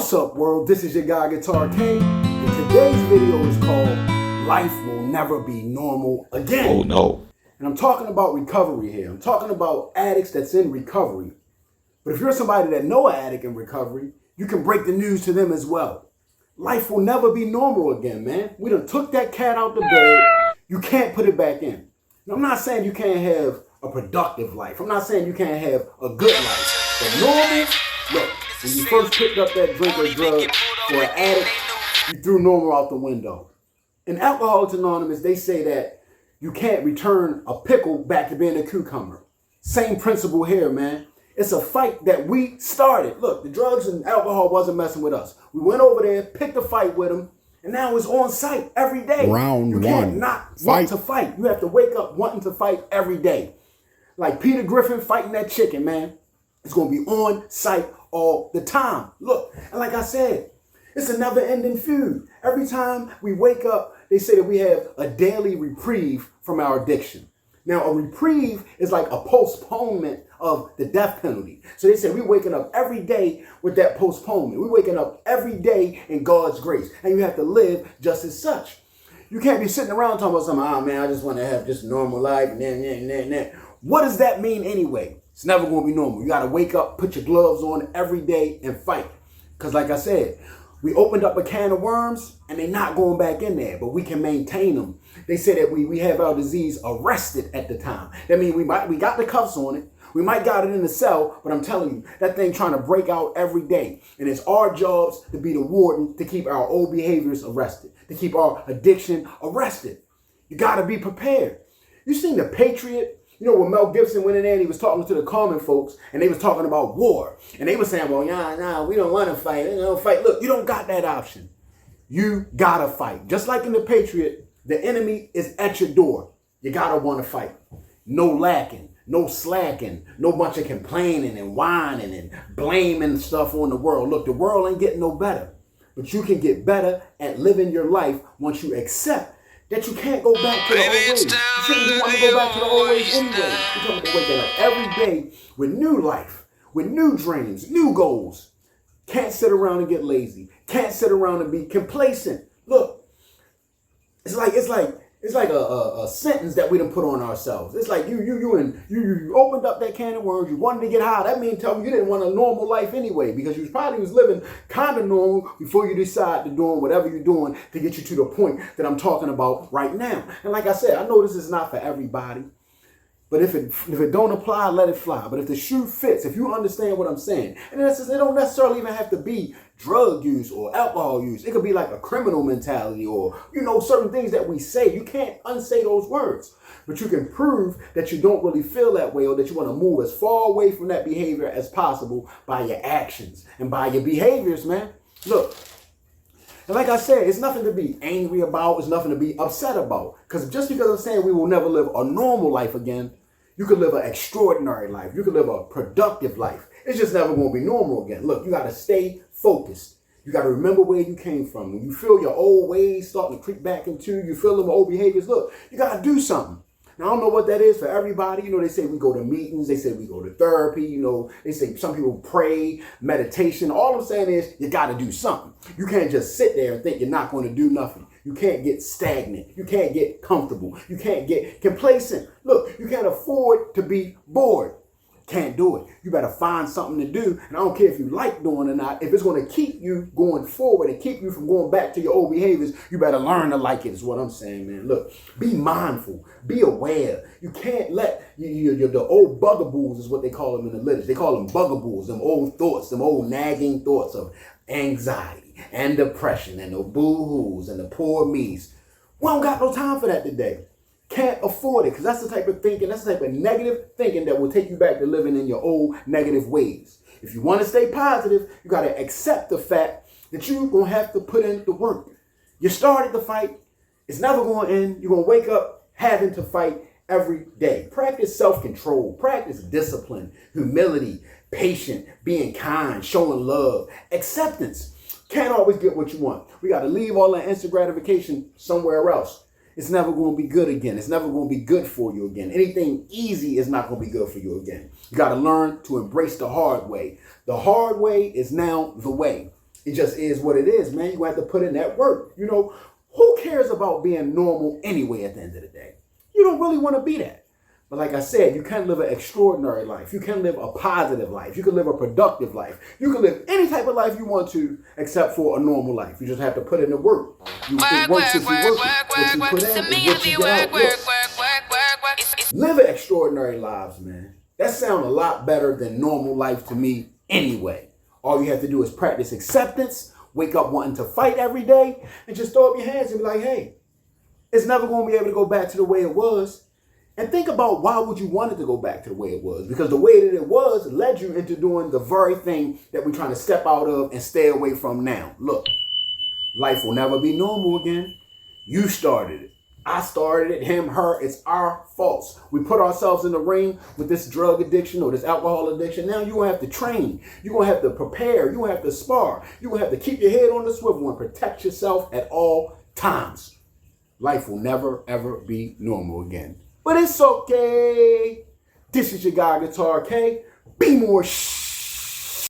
What's up, world? This is your guy, Guitar King, and today's video is called Life Will Never Be Normal Again. Oh no. And I'm talking about recovery here. I'm talking about addicts that's in recovery. But if you're somebody that know an addict in recovery, you can break the news to them as well. Life will never be normal again, man. We done took that cat out the bed. You can't put it back in. Now, I'm not saying you can't have a productive life. I'm not saying you can't have a good life. But normal, look, when you first picked up that drink or drug for an addict, you threw normal out the window. In Alcoholics Anonymous, they say that you can't return a pickle back to being a cucumber. Same principle here, man. It's a fight that we started. Look, the drugs and alcohol wasn't messing with us. We went over there, picked a fight with them, and now it's on sight every day. Round you one. can't not want to fight. You have to wake up wanting to fight every day. Like Peter Griffin fighting that chicken, man. It's going to be on sight all the time. Look, and like I said, it's a never-ending feud. Every time we wake up, they say that we have a daily reprieve from our addiction. Now, a reprieve is like a postponement of the death penalty. So they say we're waking up every day with that postponement. We're waking up every day in God's grace. And you have to live just as such. You can't be sitting around talking about something, oh man, I just want to have just normal life. What does that mean anyway? It's never going to be normal. You got to wake up, put your gloves on every day and fight. Because like I said, we opened up a can of worms and they're not going back in there, but we can maintain them. They say that we have our disease arrested at the time. That means we got the cuffs on it. We might got it in the cell, but I'm telling you, that thing trying to break out every day. And it's our jobs to be the warden to keep our old behaviors arrested, to keep our addiction arrested. You got to be prepared. You seen The Patriot? You know, when Mel Gibson went in there and he was talking to the common folks and they was talking about war. And they were saying, well, nah, we don't want to fight. We don't fight. Look, you don't got that option. You got to fight. Just like in The Patriot, the enemy is at your door. You got to want to fight. No lacking, no slacking, no bunch of complaining and whining and blaming stuff on the world. Look, the world ain't getting no better. But you can get better at living your life once you accept that you can't go back to the old ways. You shouldn't want to go back to the old ways anyway. You're talking about waking up every day with new life, with new dreams, new goals. Can't sit around and get lazy. Can't sit around and be complacent. Look, it's like a sentence that we done put on ourselves. It's like you opened up that can of worms. You wanted to get high. That means tell me you didn't want a normal life anyway, because you probably was living kind of normal before you decide to doing whatever you're doing to get you to the point that I'm talking about right now. And like I said, I know this is not for everybody, but if it don't apply, let it fly. But if the shoe fits, if you understand what I'm saying, and it don't necessarily even have to be drug use or alcohol use. It could be like a criminal mentality or, certain things that we say. You can't unsay those words. But you can prove that you don't really feel that way or that you want to move as far away from that behavior as possible by your actions and by your behaviors, man. Look, and like I said, it's nothing to be angry about. It's nothing to be upset about. Because just because I'm saying we will never live a normal life again, you could live an extraordinary life. You could live a productive life. It's just never going to be normal again. Look, you got to stay focused. You got to remember where you came from. When you feel your old ways starting to creep back into you, feel them old behaviors, look, you got to do something. Now, I don't know what that is for everybody. They say we go to meetings. They say we go to therapy. They say some people pray, meditation. All I'm saying is you got to do something. You can't just sit there and think you're not going to do nothing. You can't get stagnant. You can't get comfortable. You can't get complacent. Look, you can't afford to be bored. Can't do it. You better find something to do. And I don't care if you like doing it or not. If it's going to keep you going forward and keep you from going back to your old behaviors, you better learn to like it is what I'm saying, man. Look, be mindful. Be aware. You can't let the old bugaboos is what they call them in the literature. They call them bugaboos, them old thoughts, them old nagging thoughts of anxiety and depression and the boo-hoos and the poor me's. We don't got no time for that today. Can't afford it, because that's the type of thinking, that's the type of negative thinking that will take you back to living in your old negative ways. If you want to stay positive, you got to accept the fact that you're going to have to put in the work. You started the fight. It's never going to end. You're going to wake up having to fight every day. Practice self-control. Practice discipline, humility, patience, being kind, showing love, acceptance. Can't always get what you want. We got to leave all that instant gratification somewhere else. It's never going to be good again. It's never going to be good for you again. Anything easy is not going to be good for you again. You got to learn to embrace the hard way. The hard way is now the way. It just is what it is, man. You're going to have to put in that work. You know, who cares about being normal anyway at the end of the day? You don't really want to be that. But like I said, you can live an extraordinary life. You can live a positive life. You can live a productive life. You can live any type of life you want to, except for a normal life. You just have to put in the work. It works if you work it. What you put in is what you get out. Living extraordinary lives, man. That sounds a lot better than normal life to me anyway. All you have to do is practice acceptance, wake up wanting to fight every day, and just throw up your hands and be like, hey, it's never going to be able to go back to the way it was. And think about why would you want it to go back to the way it was? Because the way that it was led you into doing the very thing that we're trying to step out of and stay away from now. Look, life will never be normal again. You started it. I started it. Him, her. It's our faults. We put ourselves in the ring with this drug addiction or this alcohol addiction. Now you're going to have to train. You're going to have to prepare. You're going to have to spar. You're going to have to keep your head on the swivel and protect yourself at all times. Life will never, ever be normal again. But it's okay. This is your guy, Guitar K. Be more